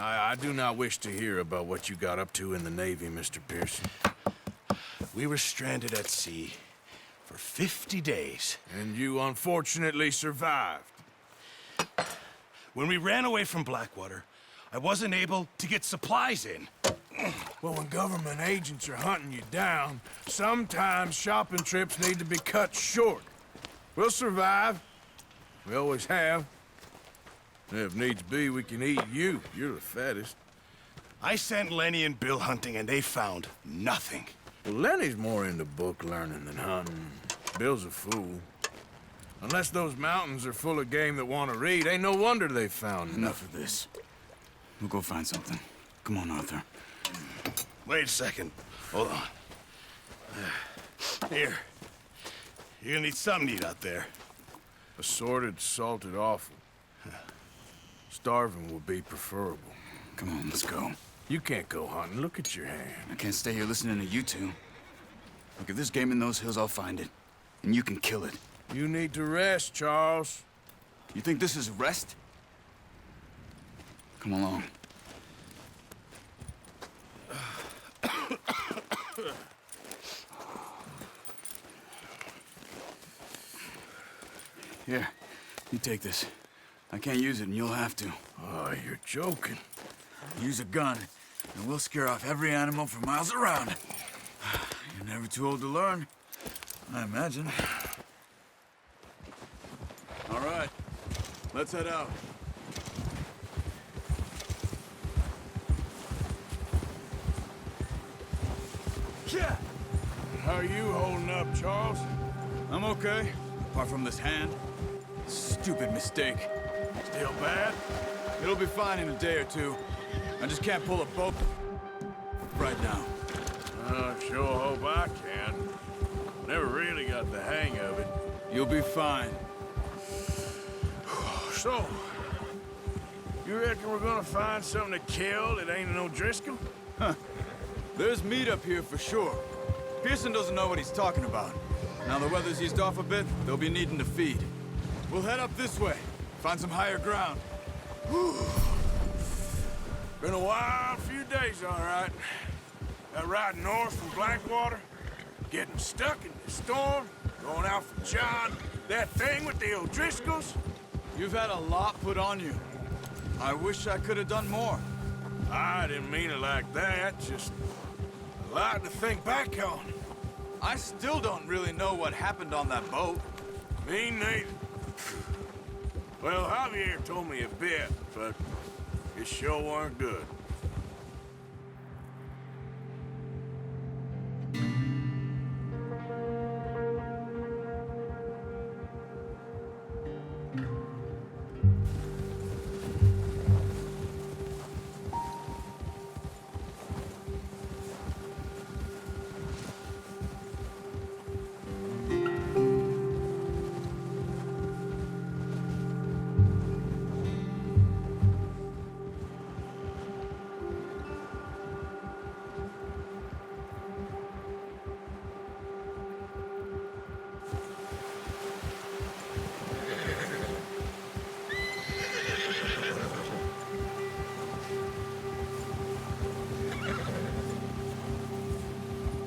I do not wish to hear about what you got up to in the Navy, Mr. Pearson. We were stranded at sea for 50 days. And you unfortunately survived. When we ran away from Blackwater, I wasn't able to get supplies in. Well, when government agents are hunting you down, sometimes shopping trips need to be cut short. We'll survive. We always have. If needs be, we can eat you. You're the fattest. I sent Lenny and Bill hunting, and they found nothing. Well, Lenny's more into book learning than hunting. Bill's a fool. Unless those mountains are full of game that want to read, ain't no wonder they found Enough of this. We'll go find something. Come on, Arthur. Wait a second. Hold on. Here. You're gonna need something to eat out there. Assorted, salted offal. Starving will be preferable. Come on, let's go. You can't go hunting. Look at your hand. I can't stay here listening to you two. Look, if there's game in those hills, I'll find it. And you can kill it. You need to rest, Charles. You think this is rest? Come along. Here, you take this. I can't use it, and you'll have to. Oh, you're joking. Use a gun, and we'll scare off every animal for miles around. You're never too old to learn, I imagine. All right, let's head out. Yeah. How are you holding up, Charles? I'm okay, apart from this hand. Stupid mistake. Still bad? It'll be fine in a day or two. I just can't pull a boat right now. I sure hope I can. Never really got the hang of it. You'll be fine. So, you reckon we're gonna find something to kill that ain't no Driscoll? Huh. There's meat up here for sure. Pearson doesn't know what he's talking about. Now the weather's eased off a bit, they'll be needing to feed. We'll head up this way, find some higher ground. Been a wild few days, all right. That ride north from Blackwater, getting stuck in the storm, going out for John, that thing with the O'Driscolls. You've had a lot put on you. I wish I could have done more. I didn't mean it like that, just a lot to think back on. I still don't really know what happened on that boat. Me neither. Well, Javier told me a bit, but it sure weren't good.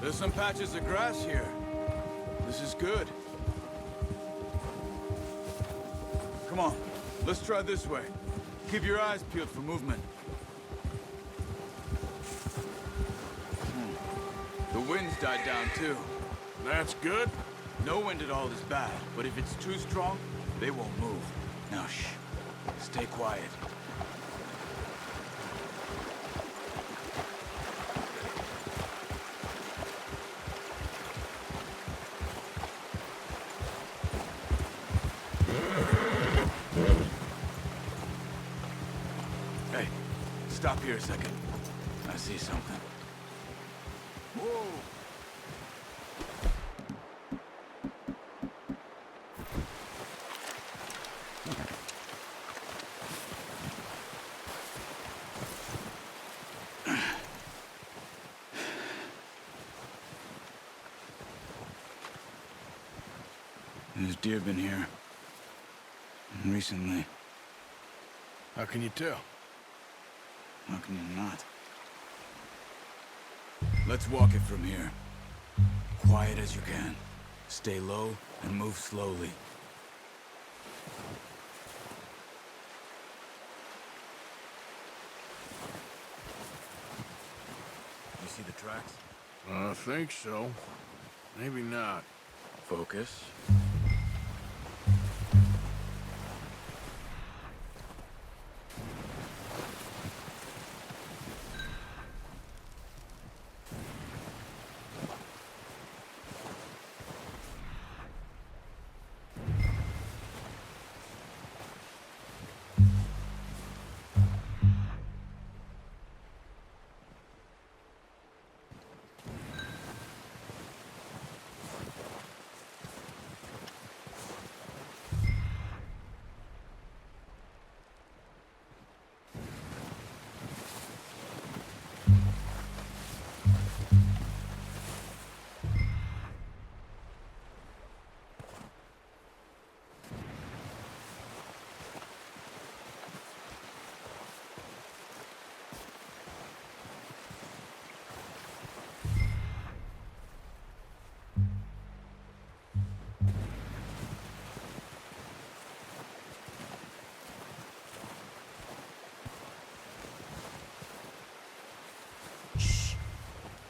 There's some patches of grass here. This is good. Come on, let's try this way. Keep your eyes peeled for movement. The wind's died down too. That's good. No wind at all is bad, but if it's too strong, they won't move. Now shh, stay quiet. Hey, stop here a second. I see something. Whoa! There's deer been here. Recently. How can you tell? How can you not? Let's walk it from here. Quiet as you can. Stay low and move slowly. You see the tracks? I think so. Maybe not. Focus.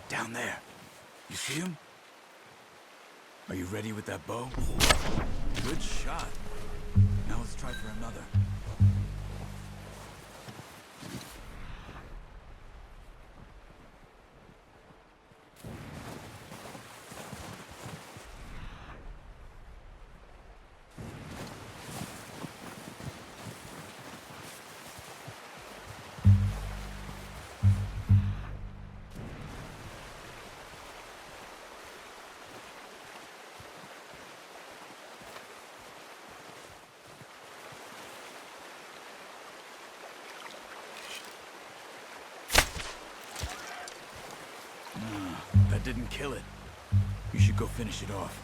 Down there. You see him? Are you ready with that bow? Good shot. Now let's try for another. That didn't kill it. You should go finish it off.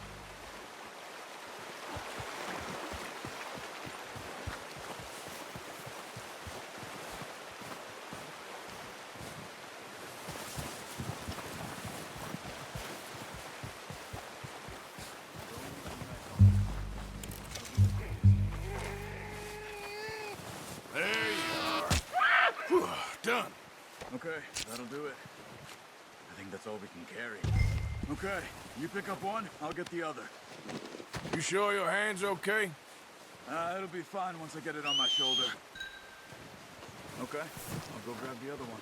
There you are. Whew, done. Okay, that'll do it. I think that's all we can carry. Okay, you pick up one, I'll get the other. You sure your hand's okay? It'll be fine once I get it on my shoulder. Okay, I'll go grab the other one.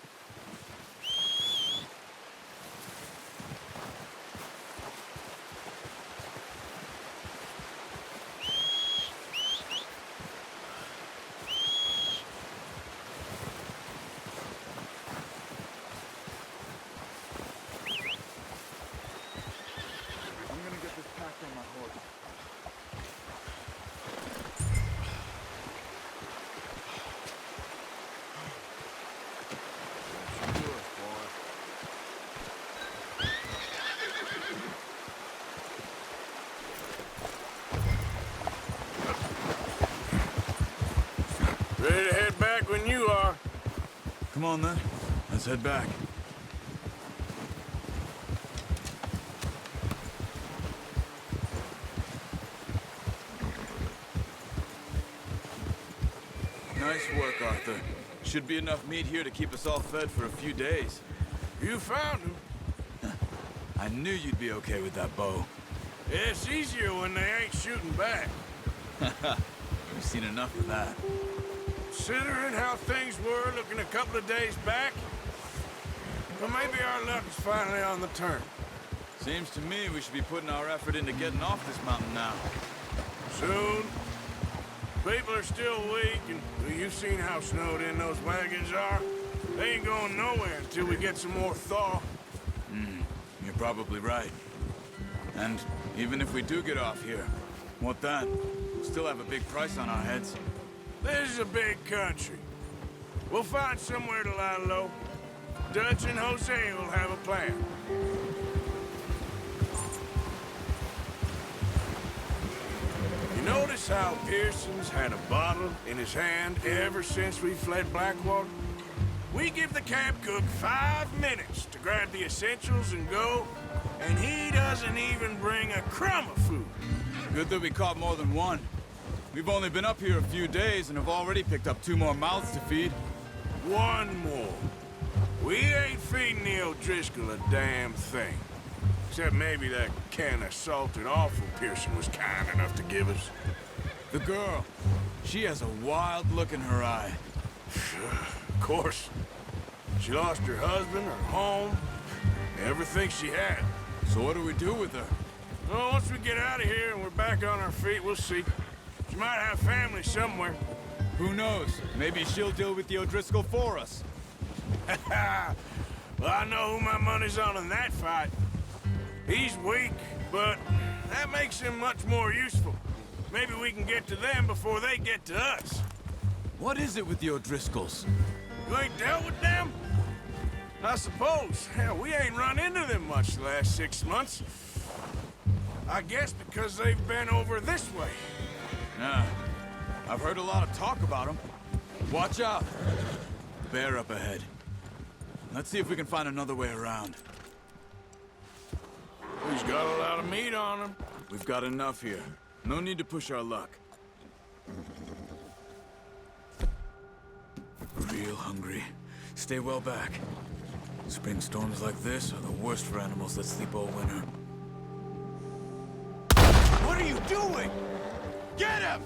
Ready to head back when you are. Come on then, let's head back. Nice work, Arthur. Should be enough meat here to keep us all fed for a few days. You found him. I knew you'd be okay with that bow. It's easier when they ain't shooting back. We've seen enough of that. Considering how things were looking a couple of days back, well, maybe our luck is finally on the turn. Seems to me we should be putting our effort into getting off this mountain now. Soon. People are still weak, and well, you've seen how snowed in those wagons are. They ain't going nowhere until we get some more thaw. You're probably right. And even if we do get off here, what then? We'll still have a big price on our heads. This is a big country. We'll find somewhere to lie low. Dutch and Jose will have a plan. You notice how Pearson's had a bottle in his hand ever since we fled Blackwater? We give the camp cook 5 minutes to grab the essentials and go, and he doesn't even bring a crumb of food. Good that we caught more than one. We've only been up here a few days and have already picked up 2 more mouths to feed. One more. We ain't feeding the O'Driscoll a damn thing. Except maybe that can of salted offal Pearson was kind enough to give us. The girl, she has a wild look in her eye. Of course. She lost her husband, her home, everything she had. So what do we do with her? Well, once we get out of here and we're back on our feet, we'll see. She might have family somewhere. Who knows? Maybe she'll deal with the O'Driscoll for us. Well, I know who my money's on in that fight. He's weak, but that makes him much more useful. Maybe we can get to them before they get to us. What is it with the O'Driscolls? You ain't dealt with them? I suppose. Hell, we ain't run into them much the last 6 months. I guess because they've been over this way. Yeah, I've heard a lot of talk about them. Watch out. Bear up ahead. Let's see if we can find another way around. He's got a lot of meat on him. We've got enough here. No need to push our luck. Real hungry. Stay well back. Spring storms like this are the worst for animals that sleep all winter. What are you doing? Get him!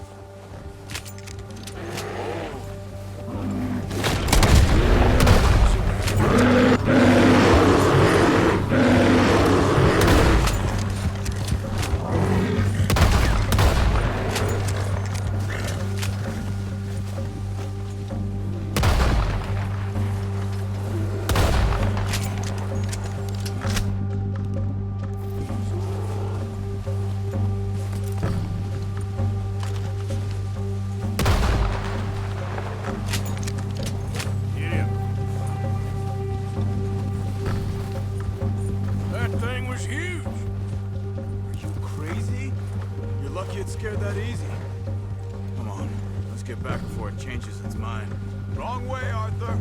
Scared that easy. Come on, let's get back before it changes its mind. Wrong way, Arthur!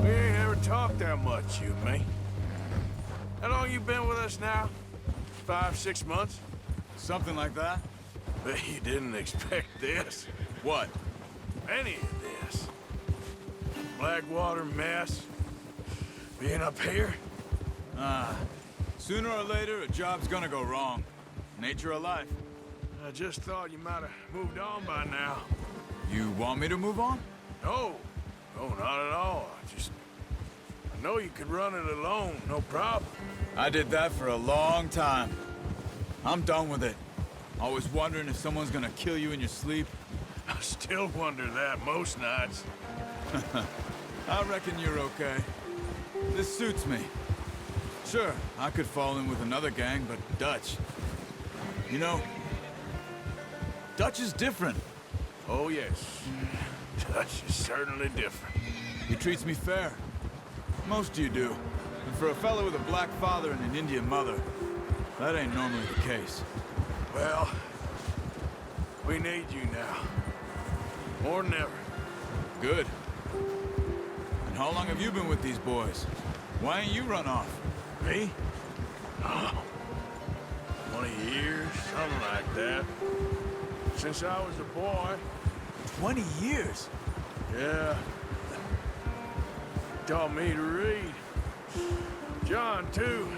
We ain't ever talked that much, you and me. How long you been with us now? 5, 6 months? Something like that? Bet you didn't expect this. What? Any of this. Blackwater mess. Being up here. Sooner or later, a job's gonna go wrong. Nature of life. I just thought you might have moved on by now. You want me to move on? No. No, not at all. I know you could run it alone, no problem. I did that for a long time. I'm done with it. Always wondering if someone's gonna kill you in your sleep. I still wonder that most nights. I reckon you're okay. This suits me. Sure, I could fall in with another gang, but Dutch... You know, Dutch is different. Oh, yes. Dutch is certainly different. He treats me fair. Most of you do. And for a fellow with a black father and an Indian mother, that ain't normally the case. Well, we need you now. More than ever. Good. And how long have you been with these boys? Why ain't you run off? Me? Oh, 20 years, something like that. Since I was a boy. 20 years? Yeah. Taught me to read. John, too.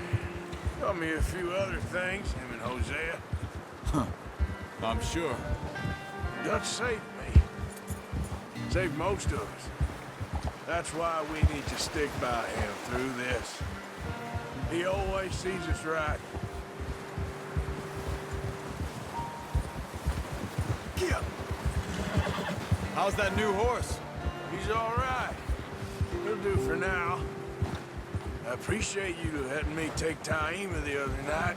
Taught me a few other things, him and Hosea. Huh. I'm sure. Dutch saved me. Saved most of us. That's why we need to stick by him through this. He always sees us right. How's that new horse? He's all right. He'll do for now. I appreciate you letting me take Taima the other night.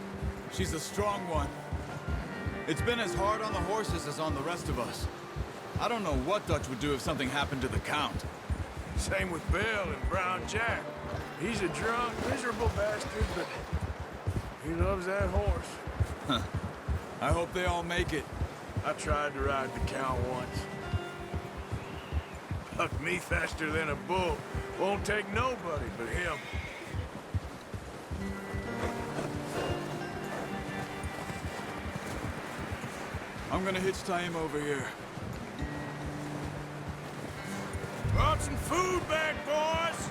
She's a strong one. It's been as hard on the horses as on the rest of us. I don't know what Dutch would do if something happened to the Count. Same with Bill and Brown Jack. He's a drunk, miserable bastard, but he loves that horse. I hope they all make it. I tried to ride the Count once. Bucked me faster than a bull. Won't take nobody but him. I'm gonna hitch tie him over here. Brought some food back, boys!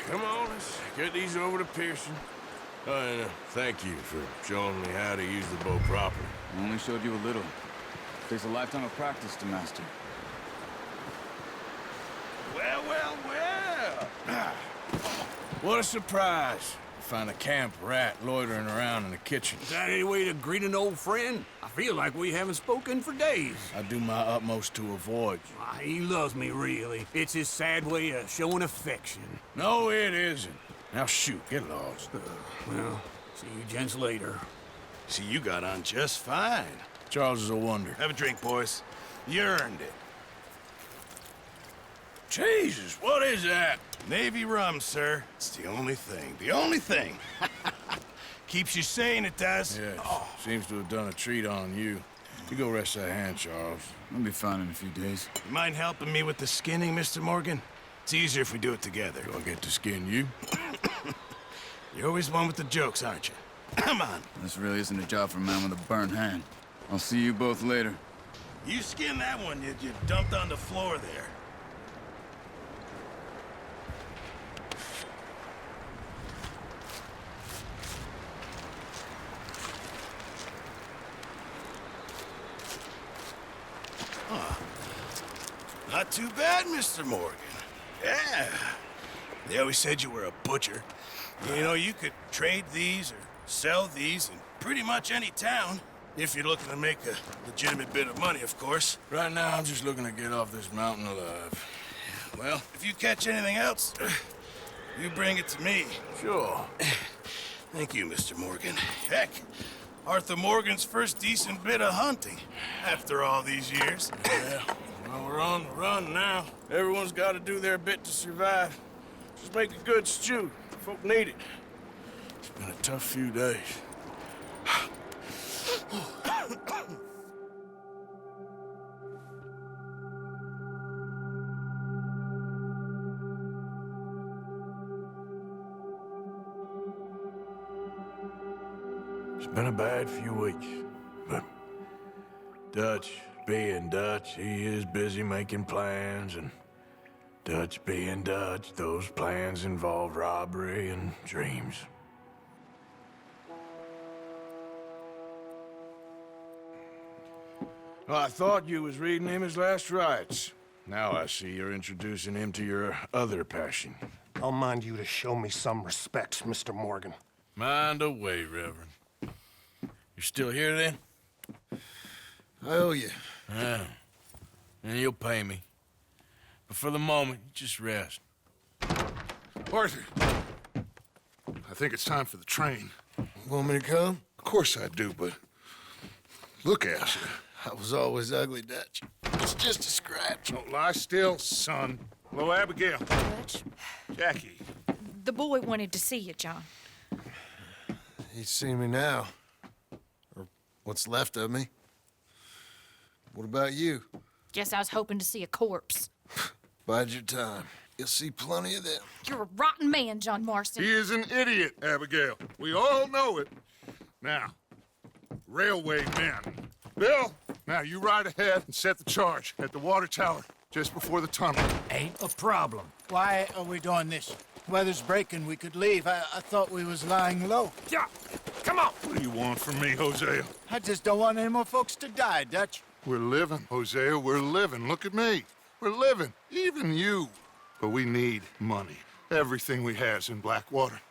Come on, let's get these over to Pearson. Oh, and thank you for showing me how to use the bow properly. I only showed you a little. Takes a lifetime of practice to master. Well, well, well! What a surprise. Find a camp rat loitering around in the kitchen. Is that any way to greet an old friend? I feel like we haven't spoken for days. I do my utmost to avoid you. Ah, he loves me, really. It's his sad way of showing affection. No, it isn't. Now shoot, get lost. Well, see you gents later. See, you got on just fine. Charles is a wonder. Have a drink, boys. You earned it. Jesus, what is that? Navy rum, sir. It's the only thing. The only thing. Keeps you sane, it does. Yes, seems to have done a treat on you. You go rest that hand, Charles. I'll be fine in a few days. You mind helping me with the skinning, Mr. Morgan? It's easier if we do it together. Do I get to skin you? You're always one with the jokes, aren't you? Come on. This really isn't a job for a man with a burnt hand. I'll see you both later. You skinned that one you dumped on the floor there. Not too bad, Mr. Morgan. Yeah. They always said you were a butcher. You know, you could trade these or sell these in pretty much any town. If you're looking to make a legitimate bit of money, of course. Right now, I'm just looking to get off this mountain alive. Well, if you catch anything else, you bring it to me. Sure. Thank you, Mr. Morgan. Heck, Arthur Morgan's first decent bit of hunting after all these years. Yeah, well, we're on the run now. Everyone's got to do their bit to survive. Just make a good stew. Folk need it. It's been a tough few days. It's been a bad few weeks, but Dutch being Dutch, he is busy making plans, and Dutch being Dutch, those plans involve robbery and dreams. Well, I thought you was reading him his last rites. Now I see you're introducing him to your other passion. I'll mind you to show me some respect, Mr. Morgan. Mind away, Reverend. You're still here, then? I owe you. Yeah. And you'll pay me. But for the moment, just rest. Arthur, I think it's time for the train. Want me to come? Of course I do, but look at you. I was always ugly, Dutch. It's just a scratch. Don't lie still, son. Hello, Abigail. Dutch, Jackie. the boy wanted to see you, John. He's seen me now. Or what's left of me. What about you? Guess I was hoping to see a corpse. Bide your time. You'll see plenty of them. You're a rotten man, John Marston. He is an idiot, Abigail. We all know it. Now, railway men. Bill, now you ride ahead and set the charge at the water tower just before the tunnel. Ain't a problem. Why are we doing this? Weather's breaking. We could leave. I thought we was lying low. Yeah, come on. What do you want from me, Hosea? I just don't want any more folks to die, Dutch. We're living, Hosea. We're living. Look at me. We're living. Even you. But we need money. Everything we has in Blackwater.